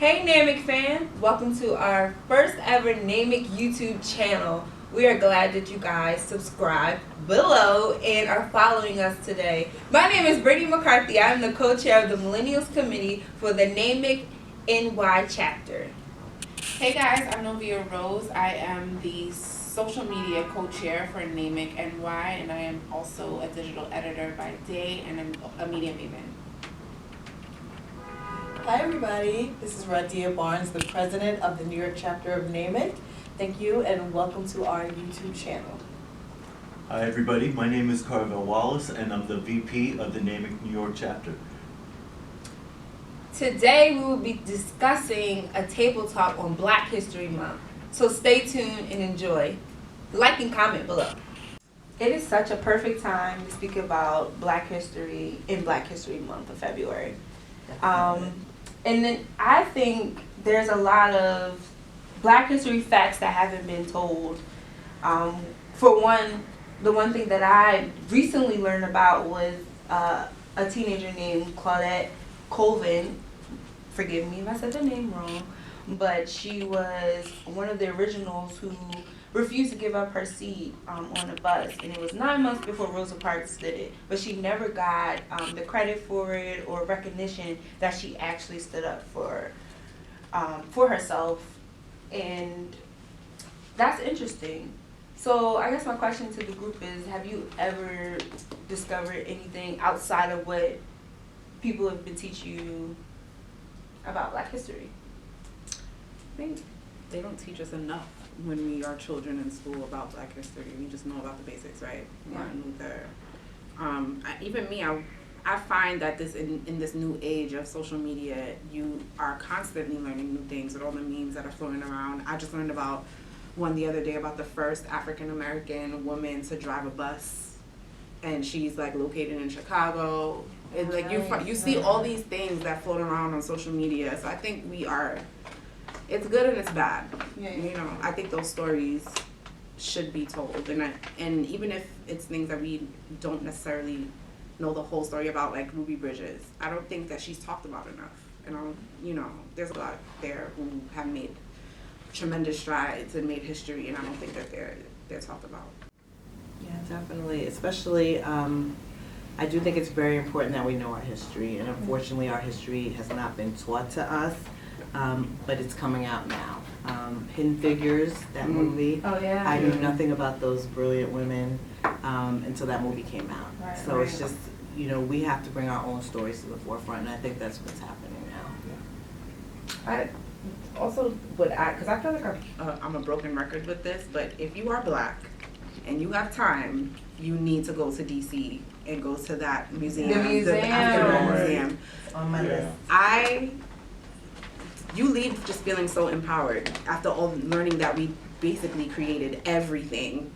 Hey NAMIC fan, welcome to our first ever NAMIC YouTube channel. We are glad that you guys subscribe below and are following us today. My name is Brittany McCarthy. I'm the co-chair of the Millennials Committee for the NAMICNY chapter. Hey guys, I'm Novia Rose. I am the social media co-chair for NAMICNY, and I am also a digital editor by day and a media maven. Hi everybody, this is Radia Barnes, the president of the New York chapter of NAMIC. Thank you and welcome to our YouTube channel. Hi everybody, my name is Carvel Wallace and I'm the VP of the NAMIC New York chapter. Today we will be discussing a table talk on Black History Month. So stay tuned and enjoy. Like and comment below. It is such a perfect time to speak about Black history in Black History Month of February. And then I think there's a lot of Black history facts that haven't been told. For one, the one thing that I recently learned about was a teenager named Claudette Colvin. Forgive me if I said the name wrong, but she was one of the originals who refused to give up her seat on a bus, and it was 9 months before Rosa Parks did it, but she never got the credit for it or recognition that she actually stood up for herself, and that's interesting. So I guess my question to the group is, have you ever discovered anything outside of what people have been teaching you about Black history? I think they don't teach us enough when we are children in school about Black history. We just know about the basics, right? Yeah. Martin Luther. Even me, I find that in this new age of social media, you are constantly learning new things with all the memes that are floating around. I just learned about one the other day about the first African American woman to drive a bus, and she's like located in Chicago. It's like you see all these things that float around on social media. So I think it's good and it's bad. Yeah. You know, I think those stories should be told, and even if it's things that we don't necessarily know the whole story about, like Ruby Bridges, I don't think that she's talked about enough. And there's a lot there who have made tremendous strides and made history, and I don't think that they're talked about. Yeah, definitely, especially I do think it's very important that we know our history, and unfortunately our history has not been taught to us, but it's coming out now. Hidden Figures, that movie. Oh yeah. I knew nothing about those brilliant women until that movie came out. Right, so right. It's just, we have to bring our own stories to the forefront, and I think that's what's happening now. I also would add, because I feel like I'm a broken record with this, but if you are Black and you have time, you need to go to DC and go to that museum. The museum. The African Museum. It's on my list. You leave just feeling so empowered after all learning that we basically created everything,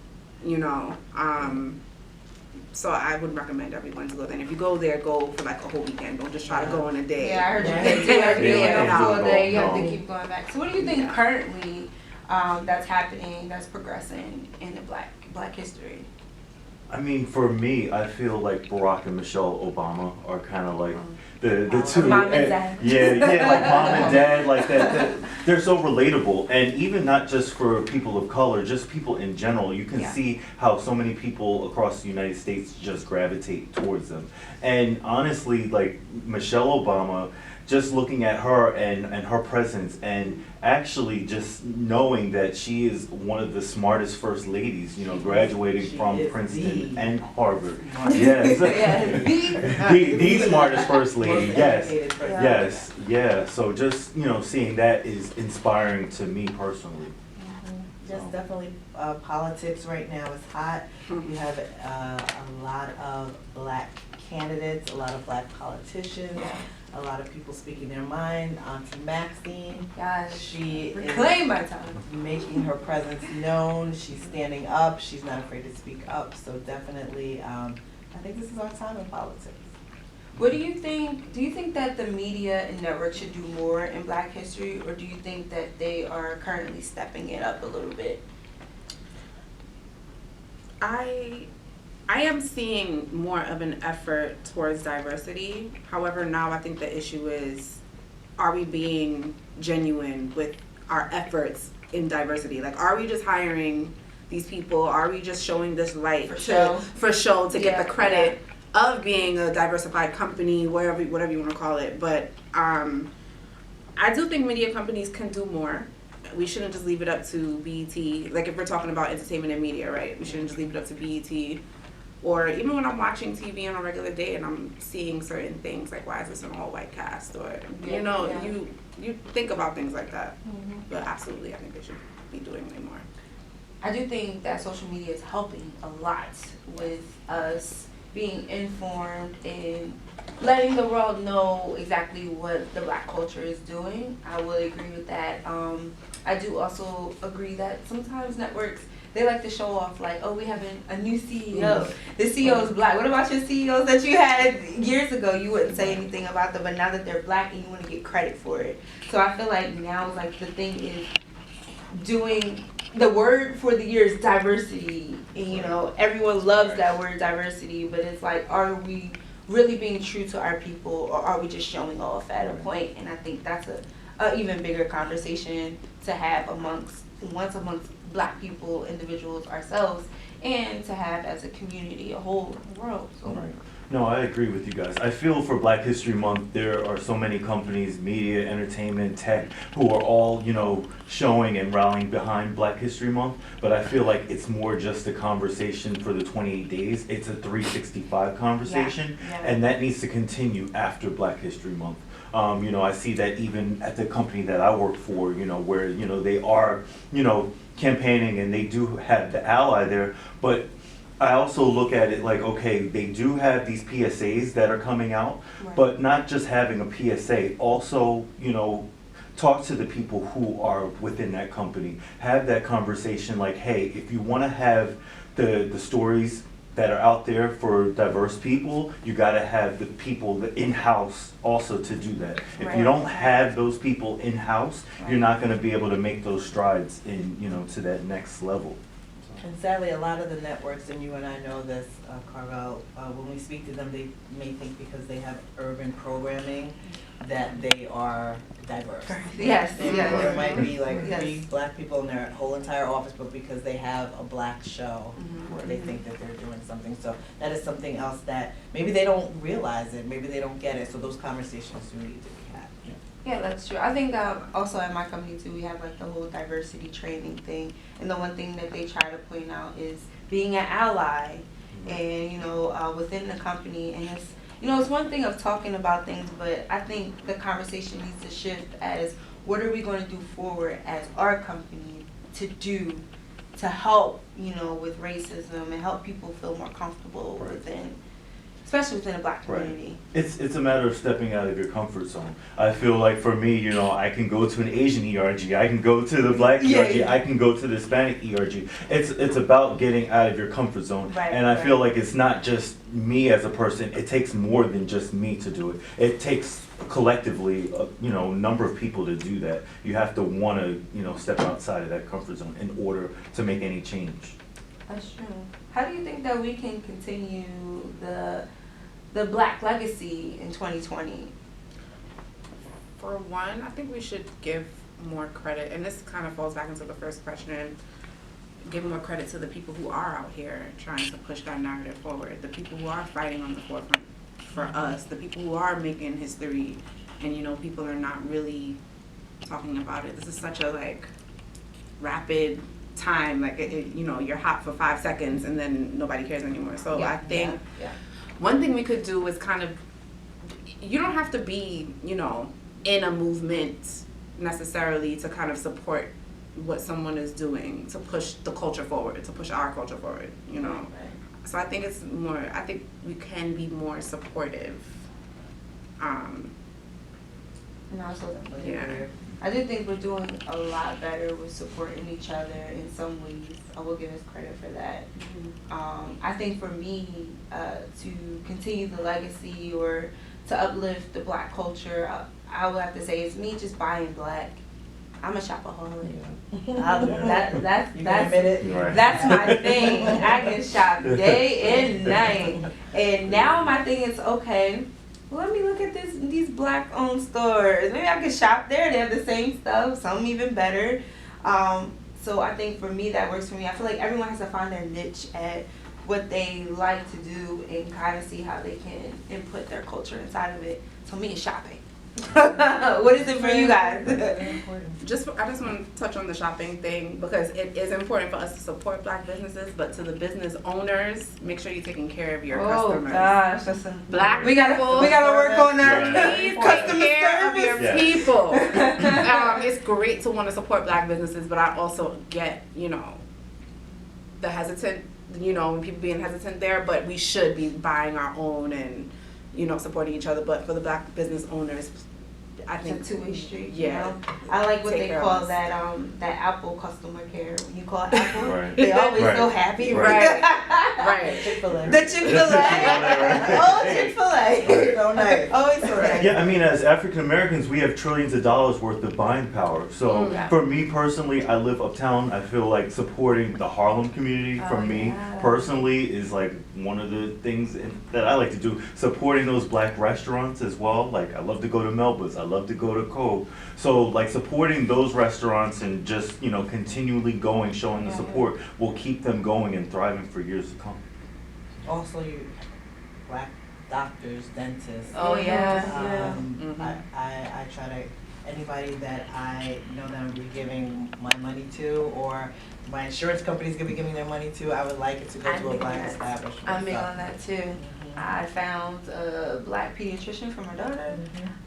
So I would recommend everyone to go there. And if you go there, go for like a whole weekend. Don't just try to go in a day. Yeah, I heard you can't do every Yeah. single day. You have to keep going back. So what do you think currently that's happening, that's progressing in the Black history? I mean, for me, I feel like Barack and Michelle Obama are kind of like the two. Mom and dad. Yeah, like mom and dad, like that. They're so relatable, and even not just for people of color, just people in general. You can see how so many people across the United States just gravitate towards them. And honestly, like Michelle Obama, just looking at her and her presence, and actually just knowing that she is one of the smartest first ladies, graduating from Princeton and Harvard. Yes. the smartest first lady. Yes. Yeah. So just, seeing that is inspiring to me personally. Just definitely politics right now is hot. You have a lot of Black candidates, a lot of Black politicians, a lot of people speaking their mind. Auntie Maxine, she Reclaim my time. is making her presence known. She's standing up. She's not afraid to speak up. So definitely, I think this is our time in politics. What do you think? Do you think that the media and networks should do more in Black history, or do you think that they are currently stepping it up a little bit? I am seeing more of an effort towards diversity. However, now I think the issue is are we being genuine with our efforts in diversity? Like, are we just hiring these people? Are we just showing this light for show to get the credit of being a diversified company, whatever you want to call it? But I do think media companies can do more. We shouldn't just leave it up to BET. Like, if we're talking about entertainment and media, right? We shouldn't just leave it up to BET. Or even when I'm watching TV on a regular day and I'm seeing certain things, like, why is this an all-white cast? Or, you think about things like that. Mm-hmm. But absolutely, I think they should be doing way more. I do think that social media is helping a lot with us being informed and letting the world know exactly what the black culture is doing. I would agree with that. I do also agree that sometimes networks, they like to show off, like, oh, we have a new CEO. The CEO is black. What about your CEOs that you had years ago? You wouldn't say anything about them, but now that they're black and you want to get credit for it. So I feel like now, like, the thing is doing, the word for the year is diversity. And, everyone loves that word diversity, but it's like, are we really being true to our people, or are we just showing off at a point? And I think that's a even bigger conversation to have amongst black people, individuals, ourselves, and to have as a community, a whole world. So. Right. No, I agree with you guys. I feel for Black History Month, there are so many companies, media, entertainment, tech, who are all, showing and rallying behind Black History Month. But I feel like it's more just a conversation for the 28 days. It's a 365 conversation, and that needs to continue after Black History Month. I see that even at the company that I work for, where, they are, campaigning and they do have the ally there, but I also look at it like, okay, they do have these PSAs that are coming out, but not just having a PSA, also, talk to the people who are within that company. Have that conversation like, hey, if you want to have the stories that are out there for diverse people, you got to have the people in-house also to do that. If you don't have those people in-house, you're not going to be able to make those strides in, to that next level. And sadly, a lot of the networks, and you and I know this, Carvel, when we speak to them, they may think because they have urban programming that they are diverse. Yes. There might be like 3 black people in their whole entire office, but because they have a black show, they think that they're doing something. So that is something else that maybe they don't realize it, maybe they don't get it. So those conversations do need to be had. Yeah, that's true. I think also at my company too, we have like the whole diversity training thing, and the one thing that they try to point out is being an ally, and within the company. And it's one thing of talking about things, but I think the conversation needs to shift as, what are we going to do forward as our company to help with racism and help people feel more comfortable especially within the black community. It's a matter of stepping out of your comfort zone. I feel like for me, I can go to an Asian ERG, I can go to the black ERG, I can go to the Hispanic ERG. It's about getting out of your comfort zone. And I feel like it's not just me as a person, it takes more than just me to do it. It takes collectively, number of people to do that. You have to want to, step outside of that comfort zone in order to make any change. That's true. How do you think that we can continue the black legacy in 2020? For one, I think we should give more credit, and this kind of falls back into the first question, give more credit to the people who are out here trying to push that narrative forward, the people who are fighting on the forefront for us, the people who are making history, and people are not really talking about it. This is such a rapid time, you're hot for 5 seconds and then nobody cares anymore. So I think one thing we could do is kind of, you don't have to be, in a movement necessarily to kind of support what someone is doing to push the culture forward, to push our culture forward, So I think I think we can be more supportive. I do think we're doing a lot better with supporting each other in some ways. I will give us credit for that. I think for me, to continue the legacy or to uplift the black culture, I would have to say it's me just buying black. I'm a shopaholic. That's my thing. I can shop day and night. And now my thing is, okay, let me look at these black owned stores. Maybe I could shop there. They have the same stuff, some even better. So I think for me that works for me. I feel like everyone has to find their niche at what they like to do and kind of see how they can input their culture inside of it. So me, it's shopping. What is it for you guys? I just want to touch on the shopping thing because it is important for us to support Black businesses, but to the business owners, make sure you're taking care of your customers. Oh gosh, that's a Black we gotta work on that. Please take Customer care of your service. people. It's great to want to support Black businesses, but I also get, the hesitant, when people being hesitant there, but we should be buying our own and, supporting each other. But for the Black business owners, I think it's a two-way street. Yeah. You know? I like what Take they care of call us. that Apple customer care. When you call Apple, Right. they always Right. so happy. Right. Right. Chick-fil-A. The Chick-fil-A. Oh, Chick-fil-A. So nice. Always so nice. Yeah, I mean, as African Americans, we have trillions of dollars worth of buying power. So Yeah. for me personally, I live uptown. I feel like supporting the Harlem community for me yeah. personally is like one of the things that I like to do. Supporting those Black restaurants as well. Like I love to go to Melba's. I love to go to Cove. So like supporting those restaurants and just, continually going, showing the Yeah. support will keep them going and thriving for years to come. Also, you Black doctors, dentists. Oh yeah. I try to, anybody that I know that I'm gonna be giving my money to, or my insurance company's gonna be giving their money to, I would like it to go I'm to a big Black on that. establishment. I'm big So, on that too. I found a Black pediatrician for my daughter.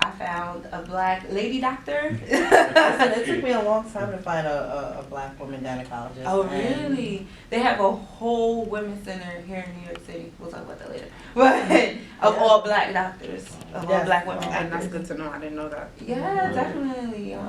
I found a Black lady doctor. Listen, it took me a long time to find a Black woman gynecologist. Oh and really? They have a whole women's center here in New York City. We'll talk about that later. But of all Black doctors, of all Yes. Black women And that's doctors. good to know. I didn't know that. Yeah, definitely. Yeah.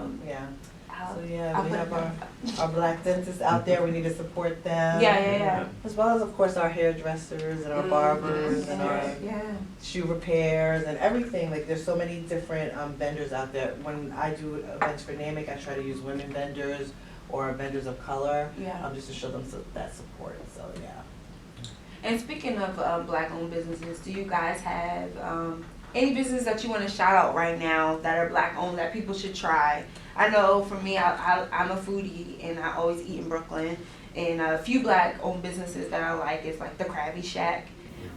I'll- So yeah, I'll we put have it our Black dentists out there. We need to support them. Yeah. As well as, of course, our hairdressers and our barbers and our Yeah. shoe repairs and everything. Like, there's so many different vendors out there. When I do events for NAMIC, I try to use women vendors or vendors of color, Yeah. just to show them that support. So yeah. And speaking of Black-owned businesses, do you guys have any business that you want to shout out right now that are Black-owned that people should try? I know for me, I'm a foodie and I always eat in Brooklyn. And a few Black-owned businesses that I like is like the Krabby Shack,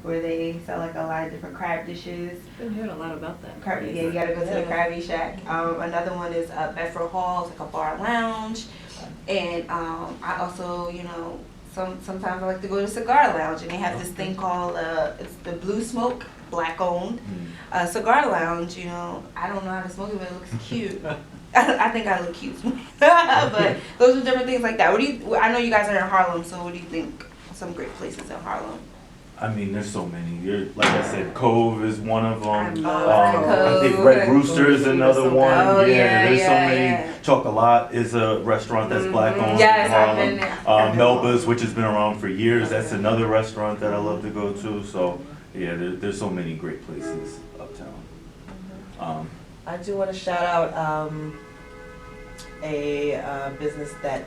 where they sell like a lot of different crab dishes. Been hearing a lot about that. Yeah, you gotta go to the Krabby Shack. Another one is Bedford Hall, it's like a bar lounge. And I also, sometimes I like to go to Cigar Lounge, and they have this thing called it's the Blue Smoke, Black owned Cigar Lounge. I don't know how to smoke it, but it looks cute. I think I look cute, but those are different things like that. I know you guys are in Harlem, so what do you think? Some great places in Harlem. I mean, there's so many. Like I said, Cove is one of them. I love I think Cove. Red Rooster is another so one. good. Oh, yeah, there's so yeah, many. yeah. Chocolat is a restaurant that's Black owned Yes, in I've Harlem. been there. Melba's, which has been around for years, that's another restaurant that I love to go to. So yeah, there's so many great places uptown. I do want to shout out a business that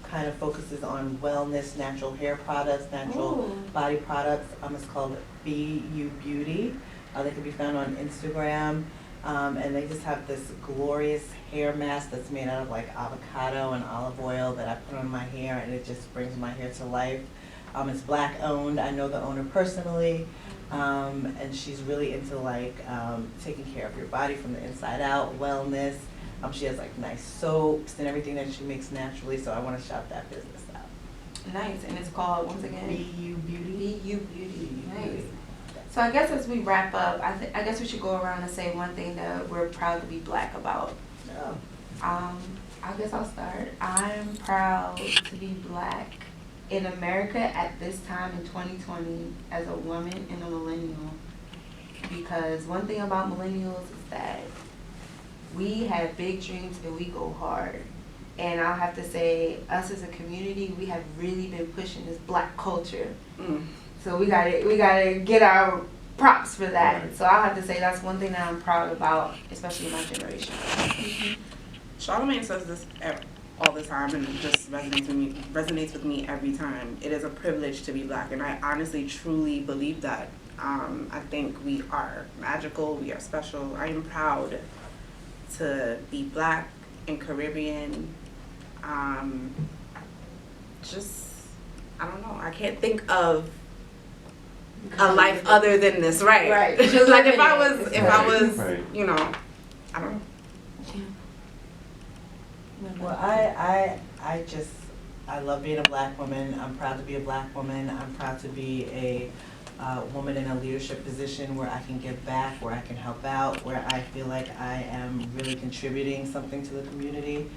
kind of focuses on wellness, natural hair products, natural Ooh. body products. It's called Be You Beauty. They can be found on Instagram. And they just have this glorious hair mask that's made out of like avocado and olive oil that I put on my hair, and it just brings my hair to life. It's Black owned. I know the owner personally. And she's really into like taking care of your body from the inside out, wellness. She has like nice soaps and everything that she makes naturally, so I want to shout that business out. Nice, and it's called, once again, Be You Beauty. Be You Beauty. Nice. So I guess as we wrap up, I guess we should go around and say one thing that we're proud to be Black about. Oh. I guess I'll start. I'm proud to be Black in America at this time in 2020 as a woman and a millennial. Because one thing about millennials is that we have big dreams and we go hard. And I'll have to say, us as a community, we have really been pushing this Black culture. So we gotta get our props for that. Right. So I'll have to say that's one thing that I'm proud about, especially my generation. Charlamagne says this all the time, and it just resonates with me every time. It is a privilege to be Black, and I honestly, truly believe that. I think we are magical, we are special. I am proud to be Black and Caribbean. Just, I don't know, I can't think of a life other than this, right? Right. Just like if I was, Right. you know, I don't know. Well, I love being a Black woman. I'm proud to be a Black woman. I'm proud to be a woman in a leadership position where I can give back, where I can help out, where I feel like I am really contributing something to the community.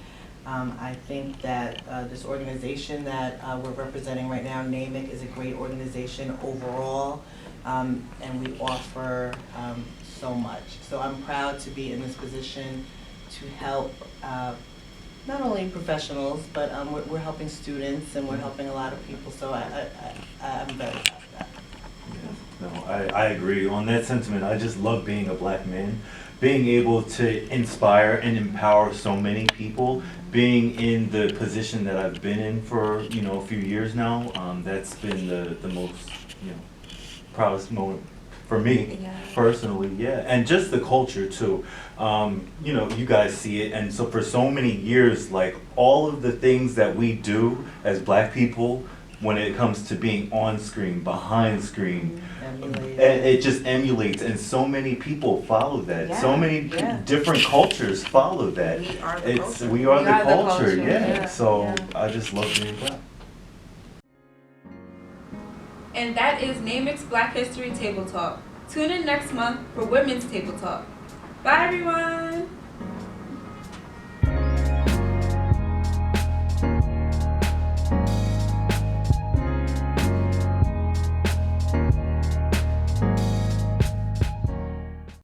I think that this organization that we're representing right now, NAMIC, is a great organization overall, and we offer so much. So I'm proud to be in this position to help not only professionals, but we're helping students and we're helping a lot of people. So I'm very proud of that. No, I agree. On that sentiment, I just love being a Black man, being able to inspire and empower so many people, being in the position that I've been in for, you know, a few years now. That's been the most, you know, proudest moment for me personally, yeah. And just the culture too. You know, you guys see it, and so for so many years, like all of the things that we do as Black people, when it comes to being on screen, behind screen, it just emulates, and so many people follow that. So many different cultures follow that. We are the culture. We are the culture, yeah. yeah. So I just love being Black. And that is NAMIC's Black History Table Talk. Tune in next month for Women's Table Talk. Bye, everyone.